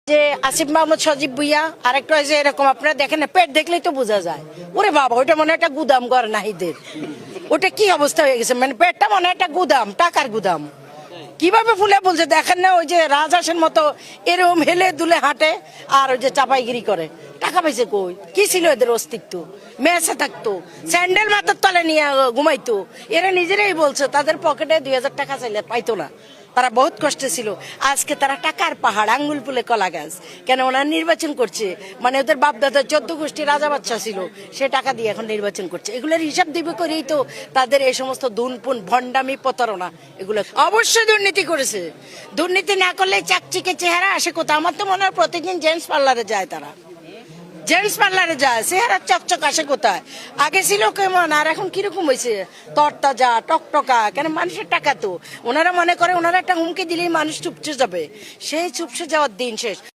যে আসিফ মাহমুদ সজীব ভুইয়া আরেকটা যে এরকম আপনারা দেখেন না, পেট দেখলেই তো বোঝা যায়। ওরে বাবা, ওইটা মনে হয় একটা গুদাম ঘর নাহিদের। ওটা কি অবস্থা হয়ে গেছে, মানে পেটটা মনে হয় একটা গুদাম, টাকার গুদাম। কিভাবে ফুলে বলছে দেখেন না, ওই যে রাজহাঁসের মতো এরকম হেলে দুলে হাঁটে আর ওই যে চাপাইগিরি করে। টাকা পাইছে কই? কি ছিল এদের অস্তিত্ব? মেসে থাকতো, স্যান্ডেল মাথার তলে নিয়ে ঘুমাইতো। এরা নিজেরাই বলছে তাদের পকেটে 2000 টাকা চাইলে পাইতো না, তারা বহুত কষ্টে ছিল। আজকে তারা টাকার পাহাড়, আঙ্গুল ফুলে কলা গাছ। কেন? ওনারা নির্বাচন করছে, মানে ওদের বাপদাদা 14 গোষ্ঠী রাজা বাচ্চা ছিল, সে টাকা দিয়ে এখন নির্বাচন করছে। এগুলোর হিসাব দিবে করেই তো তাদের এই সমস্ত দুনপুন ভণ্ডামি প্রতারণা, এগুলো অবশ্যই দুর্নীতি করেছে। দুর্নীতি না করলে চাকচিকে চেহারা আসে কোথাও? আমার তো মনে হয় প্রতিদিন জেন্টস পার্লারে যায়, তারা জেন্টস পার্লারে যায়, চেহারা চকচক আসে কোথায়? আগে ছিল কেমন আর এখন কিরকম হয়েছে? তরতাজা টকটকা। কেন? মানুষের টাকা তো। ওনারা মনে করে ওনারা একটা হুমকি দিলেই মানুষ চুপসে যাবে, সেই চুপসে যাওয়ার দিন শেষ।